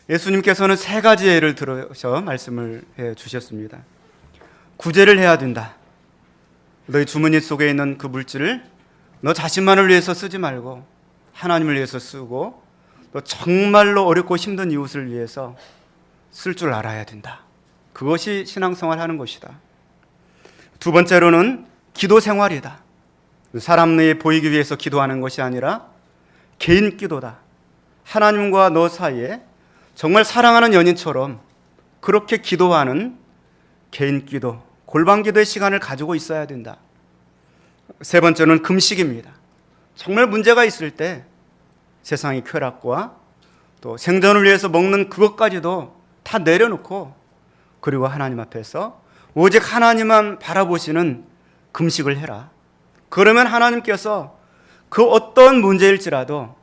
예수님께서는 세 가지 예를 들어서 말씀을 해 주셨습니다. 구제를 해야 된다. 너희 주머니 속에 있는 그 물질을 너 자신만을 위해서 쓰지 말고 하나님을 위해서 쓰고 또 정말로 어렵고 힘든 이웃을 위해서 쓸 줄 알아야 된다. 그것이 신앙생활 하는 것이다. 두 번째로는 기도 생활이다. 사람에 보이기 위해서 기도하는 것이 아니라 개인 기도다. 하나님과 너 사이에 정말 사랑하는 연인처럼 그렇게 기도하는 개인 기도, 골방 기도의 시간을 가지고 있어야 된다. 세 번째는 금식입니다. 정말 문제가 있을 때 세상의 쾌락과 또 생존을 위해서 먹는 그것까지도 다 내려놓고 그리고 하나님 앞에서 오직 하나님만 바라보시는 금식을 해라. 그러면 하나님께서 그 어떤 문제일지라도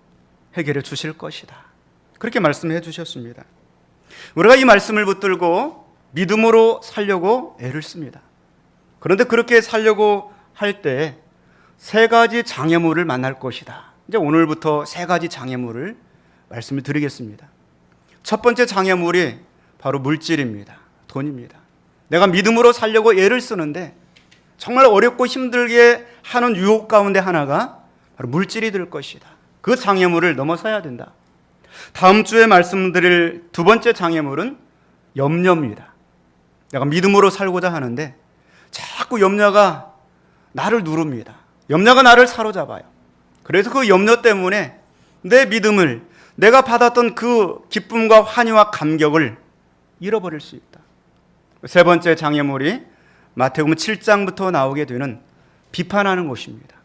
해결해 주실 것이다. 그렇게 말씀해 주셨습니다. 우리가 이 말씀을 붙들고 믿음으로 살려고 애를 씁니다. 그런데 그렇게 살려고 할 때 세 가지 장애물을 만날 것이다. 이제 오늘부터 세 가지 장애물을 말씀을 드리겠습니다. 첫 번째 장애물이 바로 물질입니다. 돈입니다. 내가 믿음으로 살려고 애를 쓰는데 정말 어렵고 힘들게 하는 유혹 가운데 하나가 바로 물질이 될 것이다. 그 장애물을 넘어서야 된다. 다음 주에 말씀드릴 두 번째 장애물은 염려입니다. 내가 믿음으로 살고자 하는데 자꾸 염려가 나를 누릅니다. 염려가 나를 사로잡아요. 그래서 그 염려 때문에 내 믿음을, 내가 받았던 그 기쁨과 환희와 감격을 잃어버릴 수 있다. 세 번째 장애물이 마태복음 7장부터 나오게 되는 비판하는 것입니다.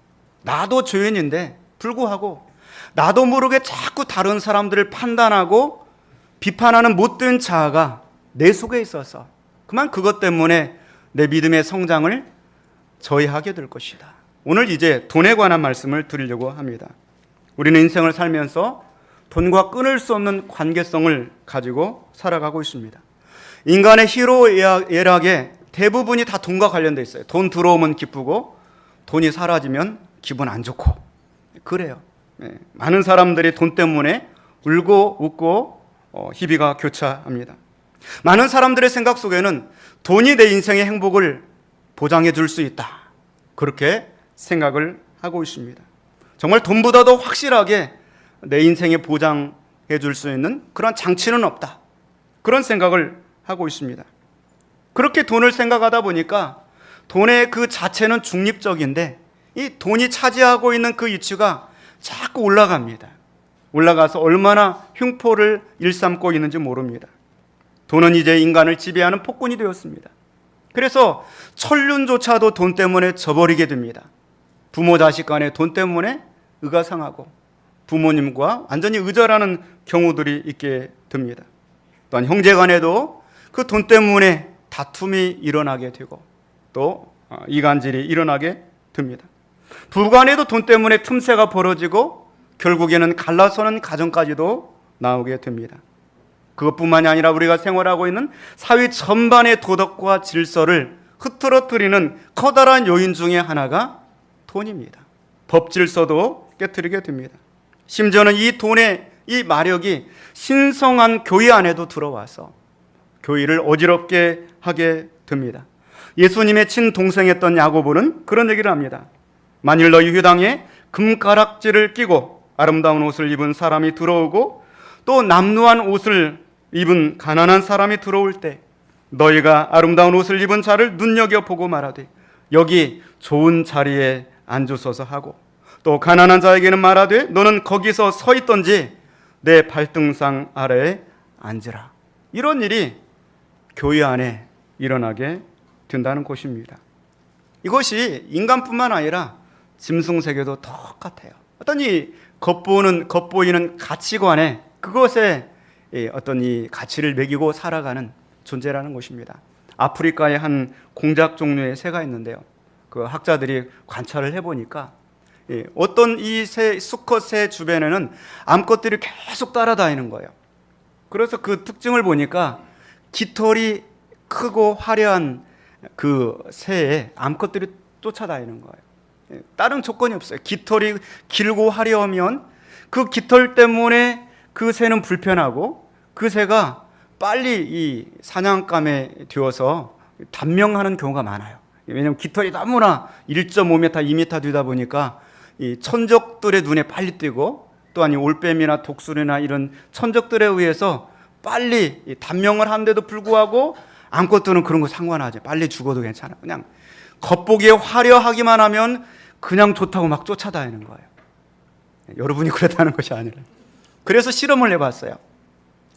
나도 죄인인데 불구하고 나도 모르게 자꾸 다른 사람들을 판단하고 비판하는 못된 자아가 내 속에 있어서 그만 그것 때문에 내 믿음의 성장을 저해하게 될 것이다. 오늘 이제 돈에 관한 말씀을 드리려고 합니다. 우리는 인생을 살면서 돈과 끊을 수 없는 관계성을 가지고 살아가고 있습니다. 인간의 희로애락의 대부분이 다 돈과 관련되어 있어요. 돈 들어오면 기쁘고 돈이 사라지면 기분 안 좋고 그래요. 많은 사람들이 돈 때문에 울고 웃고 희비가 교차합니다. 많은 사람들의 생각 속에는 돈이 내 인생의 행복을 보장해 줄 수 있다. 그렇게 생각을 하고 있습니다. 정말 돈보다도 확실하게 내 인생에 보장해 줄 수 있는 그런 장치는 없다. 그런 생각을 하고 있습니다. 그렇게 돈을 생각하다 보니까 돈의 그 자체는 중립적인데 이 돈이 차지하고 있는 그 위치가 자꾸 올라갑니다. 올라가서 얼마나 흉포를 일삼고 있는지 모릅니다. 돈은 이제 인간을 지배하는 폭군이 되었습니다. 그래서 천륜조차도 돈 때문에 져버리게 됩니다. 부모 자식 간에 돈 때문에 의가 상하고 부모님과 완전히 의절하는 경우들이 있게 됩니다. 또한 형제 간에도 그 돈 때문에 다툼이 일어나게 되고 또 이간질이 일어나게 됩니다. 부부간에도 돈 때문에 틈새가 벌어지고 결국에는 갈라서는 가정까지도 나오게 됩니다. 그것뿐만이 아니라 우리가 생활하고 있는 사회 전반의 도덕과 질서를 흐트러뜨리는 커다란 요인 중에 하나가 돈입니다. 법 질서도 깨트리게 됩니다. 심지어는 이 돈의 이 마력이 신성한 교회 안에도 들어와서 교회를 어지럽게 하게 됩니다. 예수님의 친동생이었던 야고보는 그런 얘기를 합니다. 만일 너희 회당에 금가락지를 끼고 아름다운 옷을 입은 사람이 들어오고 또 남루한 옷을 입은 가난한 사람이 들어올 때 너희가 아름다운 옷을 입은 자를 눈여겨보고 말하되 여기 좋은 자리에 앉으소서 하고 또 가난한 자에게는 말하되 너는 거기서 서 있던지 내 발등상 아래에 앉으라. 이런 일이 교회 안에 일어나게 된다는 것입니다. 이것이 인간뿐만 아니라 짐승세계도 똑같아요. 어떤 이 겉보이는 가치관에 그것에 어떤 이 가치를 매기고 살아가는 존재라는 것입니다. 아프리카의 한 공작 종류의 새가 있는데요. 그 학자들이 관찰을 해보니까 어떤 이 수컷 새 주변에는 암컷들이 계속 따라다니는 거예요. 그래서 그 특징을 보니까 깃털이 크고 화려한 그 새에 암컷들이 쫓아다니는 거예요. 다른 조건이 없어요. 깃털이 길고 화려하면 그 깃털 때문에 그 새는 불편하고 그 새가 빨리 이 사냥감에 되어서 단명하는 경우가 많아요. 왜냐하면 깃털이 너무나 1.5m, 2m 되다 보니까 이 천적들의 눈에 빨리 띄고, 또한 이 올빼미나 독수리나 이런 천적들에 의해서 빨리 단명을 하는데도 불구하고 암컷들은 그런 거 상관하지. 빨리 죽어도 괜찮아. 그냥 겉보기에 화려하기만 하면 그냥 좋다고 막 쫓아다니는 거예요. 여러분이 그랬다는 것이 아니라. 그래서 실험을 해봤어요.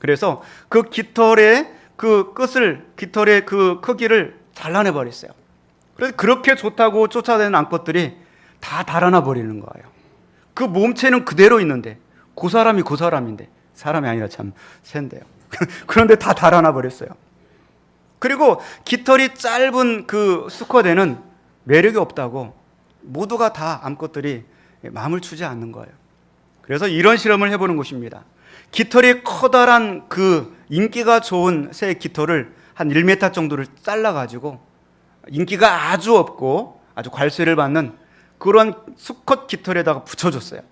그래서 그 깃털의 그 끝을, 깃털의 그 크기를 잘라내버렸어요. 그래서 그렇게 좋다고 쫓아다니는 암컷들이 다 달아나 버리는 거예요. 그 몸체는 그대로 있는데, 그 사람이 그 사람인데, 사람이 아니라 참 새인데요. 그런데 다 달아나 버렸어요. 그리고 깃털이 짧은 그 수컷에는 매력이 없다고 모두가 다 암컷들이 마음을 주지 않는 거예요. 그래서 이런 실험을 해보는 것입니다. 깃털이 커다란 그 인기가 좋은 새의 깃털을 한 1m 정도를 잘라가지고 인기가 아주 없고 아주 괄세를 받는 그런 수컷 깃털에다가 붙여줬어요.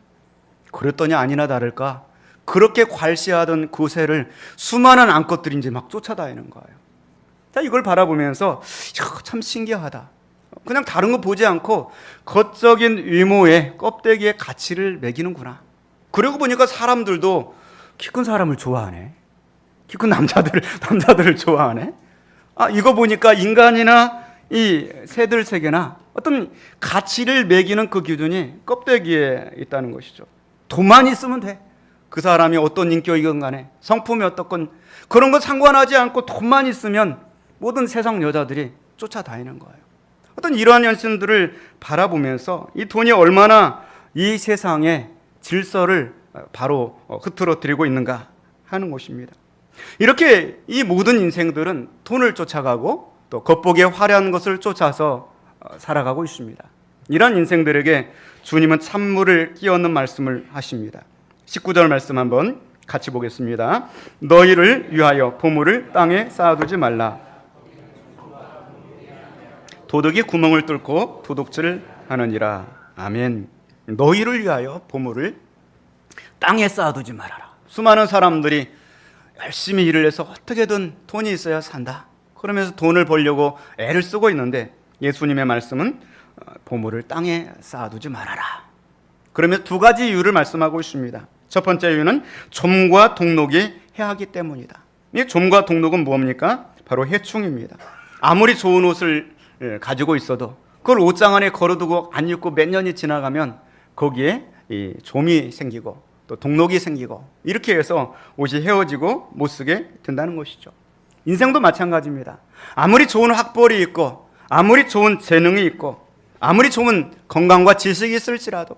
그랬더니 아니나 다를까 그렇게 괄시하던 그 새를 수많은 암컷들이 이제 막 쫓아다니는 거예요. 자, 이걸 바라보면서 참 신기하다. 그냥 다른 거 보지 않고 겉적인 외모에, 껍데기에 가치를 매기는구나. 그러고 보니까 사람들도 키 큰 사람을 좋아하네. 키 큰 남자들을 좋아하네. 아, 이거 보니까 인간이나 이 새들 세계나 어떤 가치를 매기는 그 기준이 껍데기에 있다는 것이죠. 돈만 있으면 돼. 그 사람이 어떤 인격이건 간에, 성품이 어떻건 그런 거 상관하지 않고 돈만 있으면 모든 세상 여자들이 쫓아다니는 거예요. 어떤 이러한 현실들을 바라보면서 이 돈이 얼마나 이 세상의 질서를 바로 흐트러뜨리고 있는가 하는 것입니다. 이렇게 이 모든 인생들은 돈을 쫓아가고 또 겉보기에 화려한 것을 쫓아서 살아가고 있습니다. 이런 인생들에게 주님은 찬물을 끼얹는 말씀을 하십니다. 19절 말씀 한번 같이 보겠습니다. 너희를 위하여 보물을 땅에 쌓아두지 말라. 도둑이 구멍을 뚫고 도둑질을 하느니라. 아멘. 너희를 위하여 보물을 땅에 쌓아두지 말아라. 수많은 사람들이 열심히 일을 해서 어떻게든 돈이 있어야 산다. 그러면서 돈을 벌려고 애를 쓰고 있는데 예수님의 말씀은 보물을 땅에 쌓아두지 말아라. 그러면 두 가지 이유를 말씀하고 있습니다. 첫 번째 이유는 좀과 동록이 해하기 때문이다. 이 좀과 동록은 뭡니까? 바로 해충입니다. 아무리 좋은 옷을 가지고 있어도 그걸 옷장 안에 걸어두고 안 입고 몇 년이 지나가면 거기에 이 좀이 생기고 또 동록이 생기고 이렇게 해서 옷이 헤어지고 못 쓰게 된다는 것이죠. 인생도 마찬가지입니다. 아무리 좋은 학벌이 있고 아무리 좋은 재능이 있고 아무리 좋은 건강과 지식이 있을지라도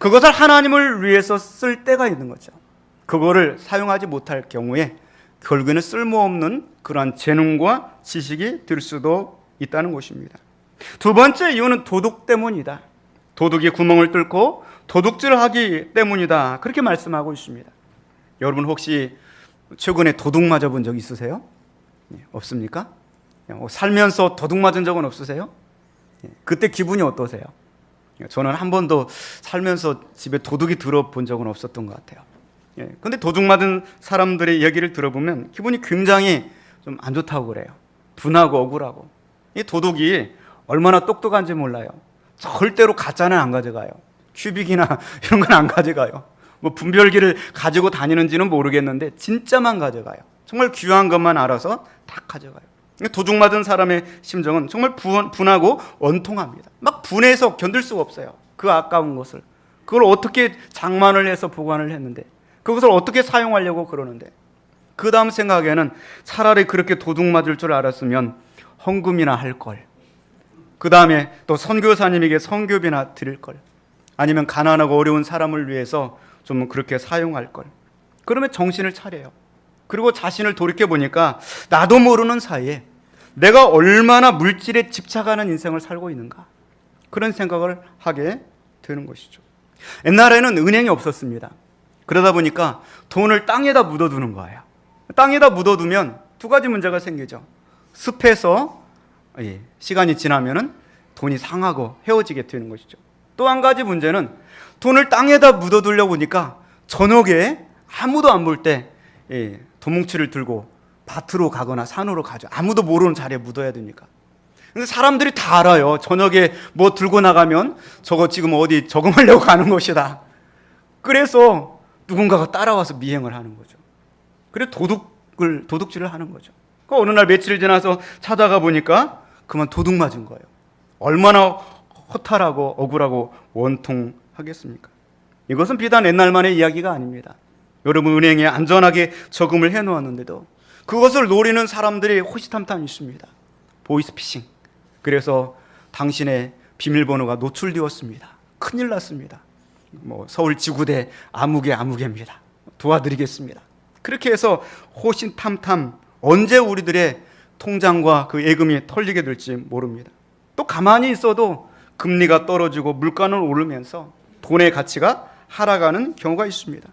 그것을 하나님을 위해서 쓸 때가 있는 거죠. 그거를 사용하지 못할 경우에 결국에는 쓸모없는 그러한 재능과 지식이 될 수도 있다는 것입니다. 두 번째 이유는 도둑 때문이다. 도둑이 구멍을 뚫고 도둑질하기 때문이다. 그렇게 말씀하고 있습니다. 여러분 혹시 최근에 도둑 맞아본 적 있으세요? 없습니까? 살면서 도둑 맞은 적은 없으세요? 그때 기분이 어떠세요? 저는 한 번도 살면서 집에 도둑이 들어본 적은 없었던 것 같아요. 근데 도둑 맞은 사람들의 얘기를 들어보면 기분이 굉장히 좀 안 좋다고 그래요. 분하고 억울하고. 이 도둑이 얼마나 똑똑한지 몰라요. 절대로 가짜는 안 가져가요. 큐빅이나 이런 건 안 가져가요. 뭐 분별기를 가지고 다니는지는 모르겠는데 진짜만 가져가요. 정말 귀한 것만 알아서 다 가져가요. 도둑 맞은 사람의 심정은 정말 분하고 원통합니다. 막 분해서 견딜 수가 없어요. 그 아까운 것을. 그걸 어떻게 장만을 해서 보관을 했는데 그것을 어떻게 사용하려고 그러는데 그 다음 생각에는 차라리 그렇게 도둑 맞을 줄 알았으면 헌금이나 할 걸. 그 다음에 또 선교사님에게 선교비나 드릴 걸. 아니면 가난하고 어려운 사람을 위해서 좀 그렇게 사용할 걸. 그러면 정신을 차려요. 그리고 자신을 돌이켜보니까 나도 모르는 사이에 내가 얼마나 물질에 집착하는 인생을 살고 있는가. 그런 생각을 하게 되는 것이죠. 옛날에는 은행이 없었습니다. 그러다 보니까 돈을 땅에다 묻어두는 거예요. 땅에다 묻어두면 두 가지 문제가 생기죠. 습해서 시간이 지나면 돈이 상하고 헤어지게 되는 것이죠. 또 한 가지 문제는 돈을 땅에다 묻어두려고 보니까 저녁에 아무도 안 볼 때 도뭉치를 들고 밭으로 가거나 산으로 가죠. 아무도 모르는 자리에 묻어야 되니까. 근데 사람들이 다 알아요. 저녁에 뭐 들고 나가면 저거 지금 어디 저금하려고 가는 것이다. 그래서 누군가가 따라와서 미행을 하는 거죠. 그래서 도둑질을 하는 거죠. 어느 날 며칠 지나서 찾아가 보니까 그만 도둑 맞은 거예요. 얼마나 허탈하고 억울하고 원통하겠습니까? 이것은 비단 옛날만의 이야기가 아닙니다. 여러분 은행에 안전하게 저금을 해놓았는데도 그것을 노리는 사람들이 호시탐탐 있습니다. 보이스피싱. 그래서 당신의 비밀번호가 노출되었습니다. 큰일 났습니다. 서울 지구대 아무개입니다. 도와드리겠습니다. 그렇게 해서 호시탐탐 언제 우리들의 통장과 그 예금이 털리게 될지 모릅니다. 또 가만히 있어도 금리가 떨어지고 물가는 오르면서 돈의 가치가 하락하는 경우가 있습니다.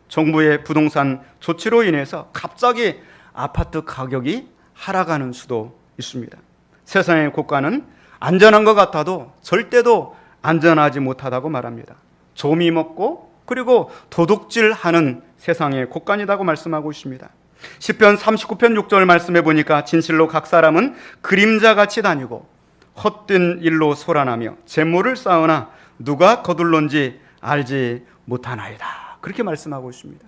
정부의 부동산 조치로 인해서 갑자기 아파트 가격이 하락하는 수도 있습니다. 세상의 고가는 안전한 것 같아도 절대도 안전하지 못하다고 말합니다. 조미 먹고 그리고 도둑질하는 세상의 고간이라고 말씀하고 있습니다. 시편 39편 6절 말씀해 보니까 진실로 각 사람은 그림자같이 다니고 헛된 일로 소란하며 재물을 쌓으나 누가 거둘런지 알지 못하나이다. 그렇게 말씀하고 있습니다.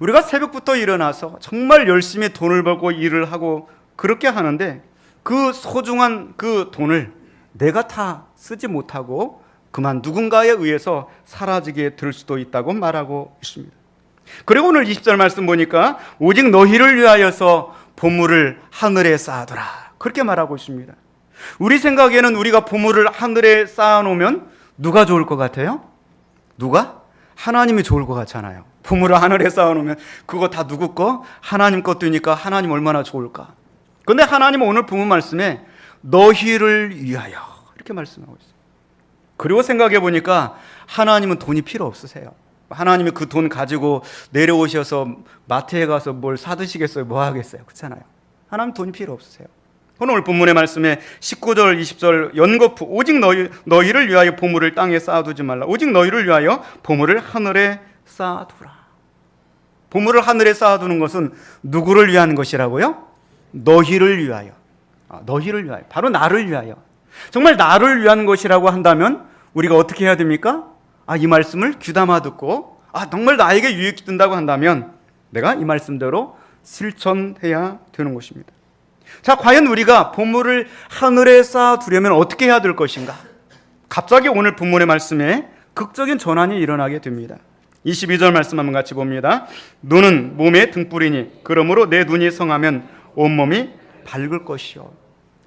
우리가 새벽부터 일어나서 정말 열심히 돈을 벌고 일을 하고 그렇게 하는데 그 소중한 그 돈을 내가 다 쓰지 못하고 그만 누군가에 의해서 사라지게 될 수도 있다고 말하고 있습니다. 그리고 오늘 20절 말씀 보니까 오직 너희를 위하여서 보물을 하늘에 쌓아두라. 그렇게 말하고 있습니다. 우리 생각에는 우리가 보물을 하늘에 쌓아놓으면 누가 좋을 것 같아요? 누가? 하나님이 좋을 것 같잖아요. 보물을 하늘에 쌓아놓으면 그거 다 누구 거? 하나님 것도니까 하나님 얼마나 좋을까? 그런데 하나님은 오늘 본문 말씀에 너희를 위하여 이렇게 말씀하고 있어요. 그리고 생각해 보니까 하나님은 돈이 필요 없으세요. 하나님이 그 돈 가지고 내려오셔서 마트에 가서 뭘 사드시겠어요? 뭐 하겠어요? 그렇잖아요. 하나님 돈이 필요 없으세요. 오늘 본문의 말씀에 19절 20절 연거푸 오직 너희를 위하여 보물을 땅에 쌓아두지 말라. 오직 너희를 위하여 보물을 하늘에 쌓아두라. 보물을 하늘에 쌓아두는 것은 누구를 위한 것이라고요? 너희를 위하여. 너희를 위하여. 바로 나를 위하여. 정말 나를 위한 것이라고 한다면 우리가 어떻게 해야 됩니까? 이 말씀을 귀담아 듣고 정말 나에게 유익이 된다고 한다면 내가 이 말씀대로 실천해야 되는 것입니다. 자, 과연 우리가 보물을 하늘에 쌓아두려면 어떻게 해야 될 것인가? 갑자기 오늘 본문의 말씀에 극적인 전환이 일어나게 됩니다. 22절 말씀 한번 같이 봅니다. 눈은 몸의 등불이니 그러므로 내 눈이 성하면 온몸이 밝을 것이요.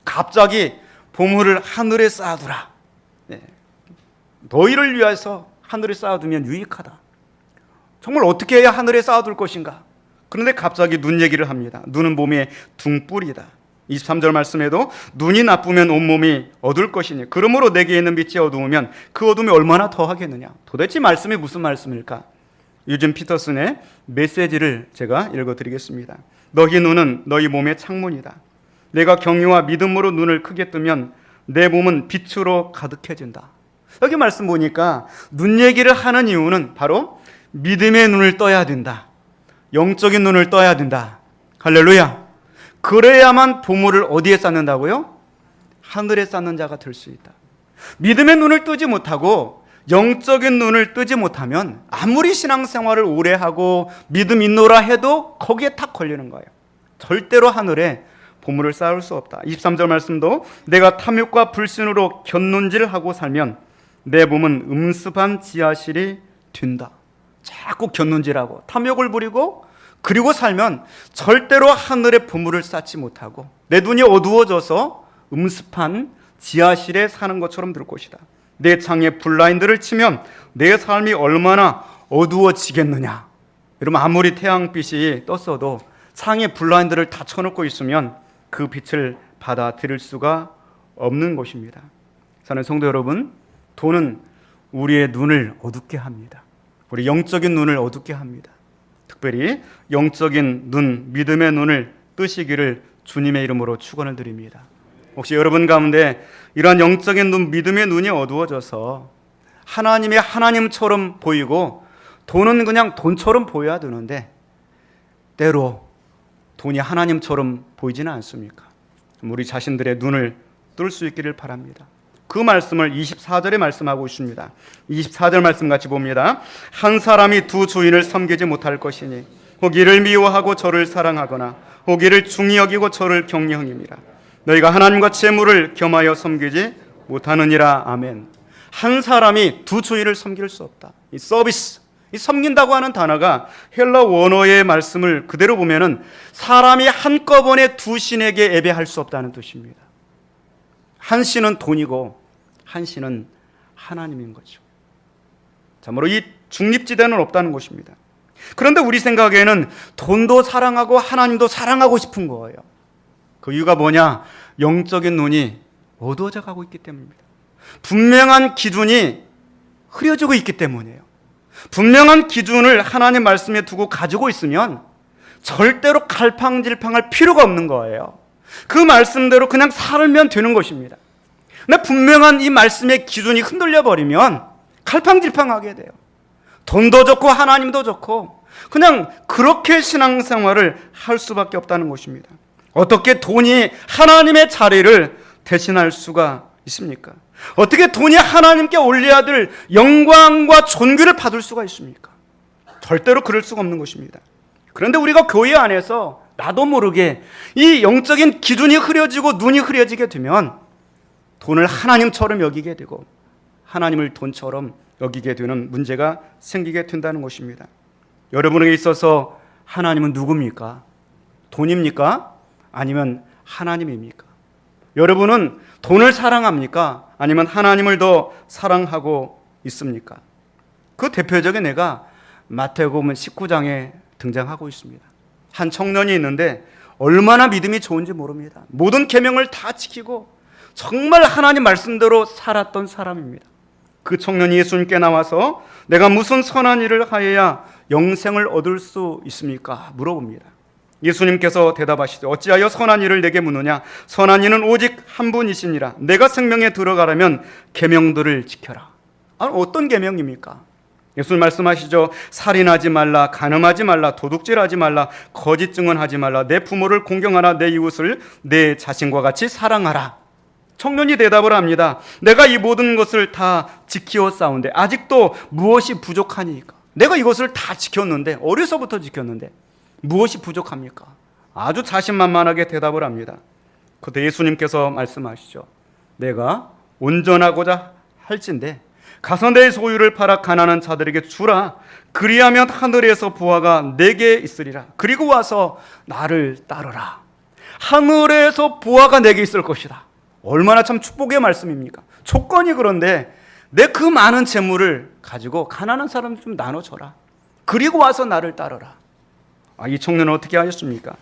갑자기 보물을 하늘에 쌓아두라. 너희를 위해서 하늘에 쌓아두면 유익하다. 정말 어떻게 해야 하늘에 쌓아둘 것인가? 그런데 갑자기 눈 얘기를 합니다. 눈은 몸의 등불이다. 23절 말씀에도 눈이 나쁘면 온몸이 어두울 것이니 그러므로 내게 있는 빛이 어두우면 그 어둠이 얼마나 더하겠느냐. 도대체 말씀이 무슨 말씀일까? 유진 피터슨의 메시지를 제가 읽어드리겠습니다. 너희 눈은 너희 몸의 창문이다. 내가 경유와 믿음으로 눈을 크게 뜨면 내 몸은 빛으로 가득해진다. 여기 말씀 보니까 눈 얘기를 하는 이유는 바로 믿음의 눈을 떠야 된다. 영적인 눈을 떠야 된다. 할렐루야. 그래야만 보물을 어디에 쌓는다고요? 하늘에 쌓는 자가 될 수 있다. 믿음의 눈을 뜨지 못하고 영적인 눈을 뜨지 못하면 아무리 신앙생활을 오래 하고 믿음 있노라 해도 거기에 탁 걸리는 거예요. 절대로 하늘에 보물을 쌓을 수 없다. 23절 말씀도 내가 탐욕과 불신으로 곁눈질하고 살면 내 몸은 음습한 지하실이 된다. 자꾸 곁눈질하고 탐욕을 부리고 그리고 살면 절대로 하늘에 보물을 쌓지 못하고 내 눈이 어두워져서 음습한 지하실에 사는 것처럼 될 것이다. 내 창에 블라인드를 치면 내 삶이 얼마나 어두워지겠느냐. 여러분 아무리 태양빛이 떴어도 창에 블라인드를 다 쳐놓고 있으면 그 빛을 받아들일 수가 없는 것입니다. 사랑하는 성도 여러분, 돈은 우리의 눈을 어둡게 합니다. 우리 영적인 눈을 어둡게 합니다. 특별히 영적인 눈, 믿음의 눈을 뜨시기를 주님의 이름으로 축원을 드립니다. 혹시 여러분 가운데 이러한 영적인 눈, 믿음의 눈이 어두워져서 하나님의 하나님처럼 보이고 돈은 그냥 돈처럼 보여야 되는데 때로 돈이 하나님처럼 보이지는 않습니까? 우리 자신들의 눈을 뜰 수 있기를 바랍니다. 그 말씀을 24절에 말씀하고 있습니다. 24절 말씀 같이 봅니다. 한 사람이 두 주인을 섬기지 못할 것이니 혹 이를 미워하고 저를 사랑하거나 혹 이를 중히 여기고 저를 경영함이라. 너희가 하나님과 재물을 겸하여 섬기지 못하느니라. 아멘. 한 사람이 두 주인을 섬길 수 없다. 이 서비스, 이 섬긴다고 하는 단어가 헬라 원어의 말씀을 그대로 보면은 사람이 한꺼번에 두 신에게 예배할 수 없다는 뜻입니다. 한 신은 돈이고 한 신은 하나님인 거죠. 참으로 이 중립지대는 없다는 것입니다. 그런데 우리 생각에는 돈도 사랑하고 하나님도 사랑하고 싶은 거예요. 그 이유가 뭐냐? 영적인 눈이 어두워져 가고 있기 때문입니다. 분명한 기준이 흐려지고 있기 때문이에요. 분명한 기준을 하나님 말씀에 두고 가지고 있으면 절대로 갈팡질팡할 필요가 없는 거예요. 그 말씀대로 그냥 살면 되는 것입니다. 근데 분명한 이 말씀의 기준이 흔들려 버리면 갈팡질팡하게 돼요. 돈도 좋고 하나님도 좋고 그냥 그렇게 신앙생활을 할 수밖에 없다는 것입니다. 어떻게 돈이 하나님의 자리를 대신할 수가 있습니까? 어떻게 돈이 하나님께 올려야 될 영광과 존귀를 받을 수가 있습니까? 절대로 그럴 수가 없는 것입니다. 그런데 우리가 교회 안에서 나도 모르게 이 영적인 기준이 흐려지고 눈이 흐려지게 되면 돈을 하나님처럼 여기게 되고 하나님을 돈처럼 여기게 되는 문제가 생기게 된다는 것입니다. 여러분에게 있어서 하나님은 누굽니까? 돈입니까? 아니면 하나님입니까? 여러분은 돈을 사랑합니까? 아니면 하나님을 더 사랑하고 있습니까? 그 대표적인 예가 마태복음 19장에 등장하고 있습니다. 한 청년이 있는데 얼마나 믿음이 좋은지 모릅니다. 모든 계명을 다 지키고 정말 하나님 말씀대로 살았던 사람입니다. 그 청년이 예수님께 나와서 내가 무슨 선한 일을 하여야 영생을 얻을 수 있습니까? 물어봅니다. 예수님께서 대답하시되 어찌하여 선한 일을 내게 묻느냐? 선한 이는 오직 한 분이시니라. 내가 생명에 들어가려면 계명들을 지켜라. 어떤 계명입니까? 예수님 말씀하시죠. 살인하지 말라, 간음하지 말라, 도둑질하지 말라, 거짓 증언하지 말라, 내 부모를 공경하라, 내 이웃을 내 자신과 같이 사랑하라. 청년이 대답을 합니다. 내가 이 모든 것을 다 지키었사온데 아직도 무엇이 부족하니까? 내가 이것을 다 지켰는데, 어려서부터 지켰는데 무엇이 부족합니까? 아주 자신만만하게 대답을 합니다. 그때 예수님께서 말씀하시죠. 내가 온전하고자 할진대 가서 내 소유를 팔아 가난한 자들에게 주라. 그리하면 하늘에서 보화가 내게 있으리라. 그리고 와서 나를 따르라. 하늘에서 보화가 내게 있을 것이다. 얼마나 참 축복의 말씀입니까? 조건이 그런데 내 그 많은 재물을 가지고 가난한 사람 좀 나눠줘라. 그리고 와서 나를 따르라. 이 청년은 어떻게 하셨습니까?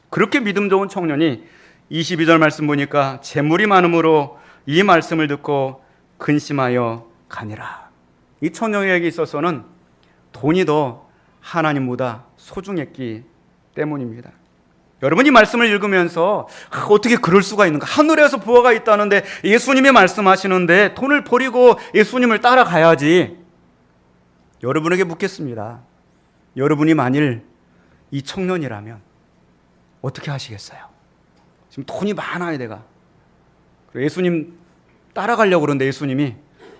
그렇게 믿음 좋은 청년이 22절 말씀 보니까 재물이 많음으로 이 말씀을 듣고 근심하여 가니라. 이 청년에게 있어서는 돈이 더 하나님보다 소중했기 때문입니다. 여러분 이 말씀을 읽으면서 어떻게 그럴 수가 있는가? 하늘에서 보화가 있다는데 예수님이 말씀하시는데 돈을 버리고 예수님을 따라가야지. 여러분에게 묻겠습니다. 여러분이 만일 이 청년이라면 어떻게 하시겠어요? 지금 돈이 많아요, 내가. 예수님 따라가려고 그러는데 예수님이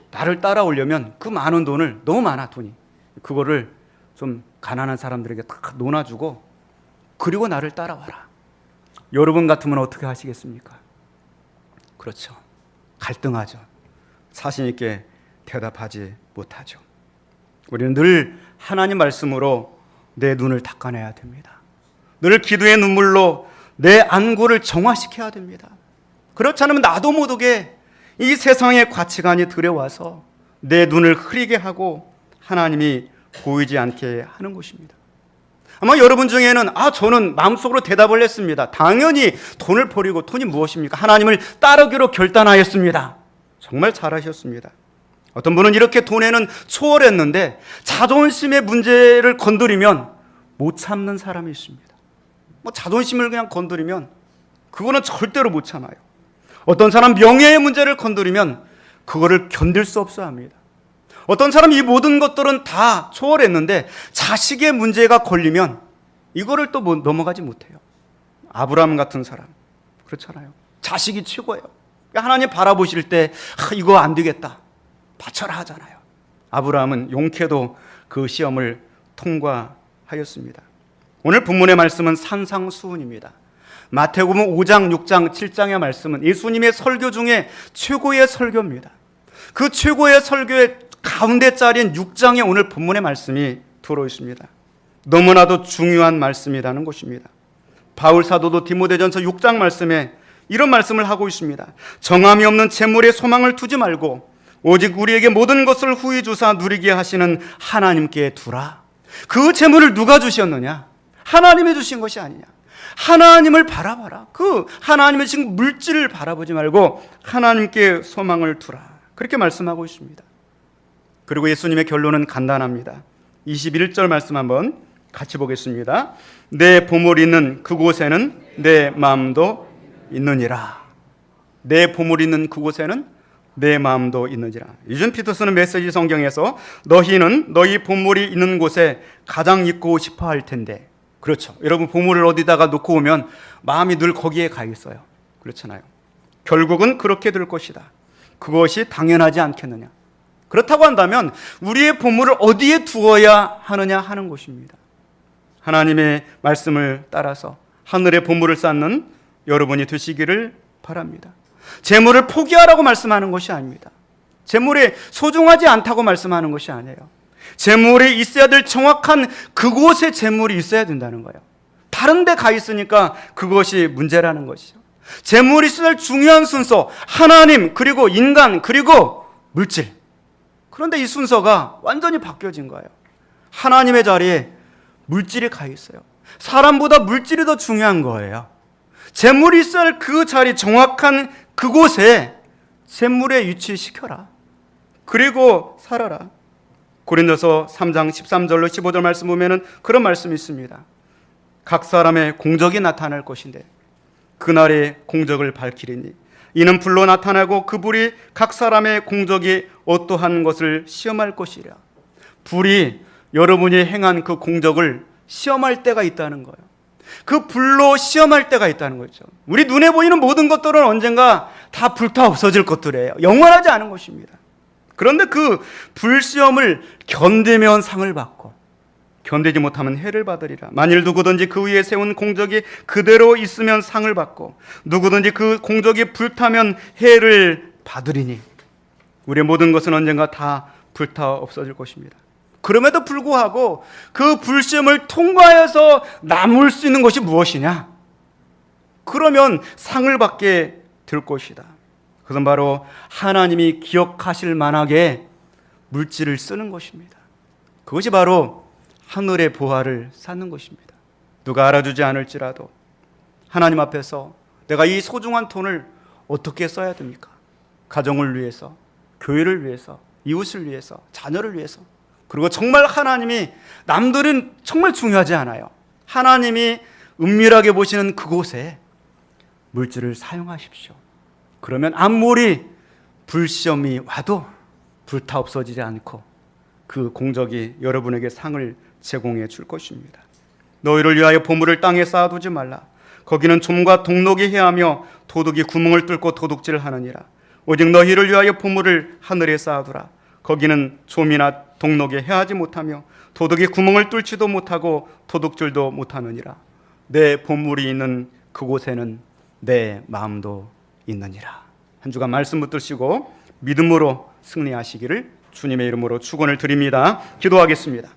나를 따라오려면 그 많은 돈을, 너무 많아 돈이, 그거를 좀 가난한 사람들에게 다 놓아주고 그리고 나를 따라와라. 여러분 같으면 어떻게 하시겠습니까? 그렇죠. 갈등하죠. 자신 있게 대답하지 못하죠. 우리는 늘 하나님 말씀으로 내 눈을 닦아내야 됩니다. 늘 기도의 눈물로 내 안구를 정화시켜야 됩니다. 그렇지 않으면 나도 모르게 이 세상의 가치관이 들여와서 내 눈을 흐리게 하고 하나님이 보이지 않게 하는 것입니다. 아마 여러분 중에는 저는 마음속으로 대답을 했습니다. 당연히 돈을 버리고, 돈이 무엇입니까? 하나님을 따르기로 결단하였습니다. 정말 잘하셨습니다. 어떤 분은 이렇게 돈에는 초월했는데 자존심의 문제를 건드리면 못 참는 사람이 있습니다. 자존심을 그냥 건드리면 그거는 절대로 못 참아요. 어떤 사람 명예의 문제를 건드리면 그거를 견딜 수 없어 합니다. 어떤 사람 이 모든 것들은 다 초월했는데 자식의 문제가 걸리면 이거를 또 넘어가지 못해요. 아브라함 같은 사람, 그렇잖아요. 자식이 최고예요. 하나님 바라보실 때 이거 안 되겠다, 바쳐라 하잖아요. 아브라함은 용케도 그 시험을 통과하였습니다. 오늘 본문의 말씀은 산상수훈입니다. 마태복음 5장, 6장, 7장의 말씀은 예수님의 설교 중에 최고의 설교입니다. 그 최고의 설교의 가운데 자리인 6장에 오늘 본문의 말씀이 들어있습니다. 너무나도 중요한 말씀이라는 것입니다. 바울 사도도 디모데전서 6장 말씀에 이런 말씀을 하고 있습니다. 정함이 없는 재물에 소망을 두지 말고 오직 우리에게 모든 것을 후히 주사 누리게 하시는 하나님께 두라. 그 재물을 누가 주셨느냐? 하나님이 주신 것이 아니냐. 하나님을 바라봐라. 그 하나님의 지금 물질을 바라보지 말고 하나님께 소망을 두라. 그렇게 말씀하고 있습니다. 그리고 예수님의 결론은 간단합니다. 21절 말씀 한번 같이 보겠습니다. 내 보물 있는 그곳에는 내 마음도 있느니라. 내 보물 있는 그곳에는 내 마음도 있느니라. 유준 피터스는 메시지 성경에서 너희는 너희 보물이 있는 곳에 가장 있고 싶어 할 텐데, 그렇죠. 여러분 보물을 어디다가 놓고 오면 마음이 늘 거기에 가 있어요. 그렇잖아요. 결국은 그렇게 될 것이다. 그것이 당연하지 않겠느냐. 그렇다고 한다면 우리의 보물을 어디에 두어야 하느냐 하는 것입니다. 하나님의 말씀을 따라서 하늘의 보물을 쌓는 여러분이 되시기를 바랍니다. 재물을 포기하라고 말씀하는 것이 아닙니다. 재물이 소중하지 않다고 말씀하는 것이 아니에요. 재물이 있어야 될 정확한 그곳에 재물이 있어야 된다는 거예요. 다른 데 가 있으니까 그것이 문제라는 것이죠. 재물이 있어야 할 중요한 순서, 하나님, 그리고 인간, 그리고 물질. 그런데 이 순서가 완전히 바뀌어진 거예요. 하나님의 자리에 물질이 가 있어요. 사람보다 물질이 더 중요한 거예요. 재물이 있어야 할 그 자리, 정확한 그곳에 재물에 위치시켜라. 그리고 살아라. 고린도서 3장 13절로 15절 말씀 보면은 그런 말씀이 있습니다. 각 사람의 공적이 나타날 것인데 그날의 공적을 밝히리니 이는 불로 나타나고 그 불이 각 사람의 공적이 어떠한 것을 시험할 것이라. 불이 여러분이 행한 그 공적을 시험할 때가 있다는 거예요. 그 불로 시험할 때가 있다는 거죠. 우리 눈에 보이는 모든 것들은 언젠가 다 불타 없어질 것들이에요. 영원하지 않은 것입니다. 그런데 그 불시험을 견디면 상을 받고 견디지 못하면 해를 받으리라. 만일 누구든지 그 위에 세운 공적이 그대로 있으면 상을 받고 누구든지 그 공적이 불타면 해를 받으리니 우리의 모든 것은 언젠가 다 불타 없어질 것입니다. 그럼에도 불구하고 그 불시험을 통과해서 남을 수 있는 것이 무엇이냐? 그러면 상을 받게 될 것이다. 그것은 바로 하나님이 기억하실 만하게 물질을 쓰는 것입니다. 그것이 바로 하늘의 보화를 쌓는 것입니다. 누가 알아주지 않을지라도 하나님 앞에서 내가 이 소중한 돈을 어떻게 써야 됩니까? 가정을 위해서, 교회를 위해서, 이웃을 위해서, 자녀를 위해서. 그리고 정말 하나님이, 남들은 정말 중요하지 않아요. 하나님이 은밀하게 보시는 그곳에 물질을 사용하십시오. 그러면 아무리 불시험이 와도 불타 없어지지 않고 그 공적이 여러분에게 상을 제공해 줄 것입니다. 너희를 위하여 보물을 땅에 쌓아두지 말라. 거기는 좀과 동록이 해하며 도둑이 구멍을 뚫고 도둑질을 하느니라. 오직 너희를 위하여 보물을 하늘에 쌓아두라. 거기는 좀이나 동록이 해하지 못하며 도둑이 구멍을 뚫지도 못하고 도둑질도 못하느니라. 내 보물이 있는 그곳에는 내 마음도 있느니라. 한 주간 말씀 붙드시고 믿음으로 승리하시기를 주님의 이름으로 축원을 드립니다. 기도하겠습니다.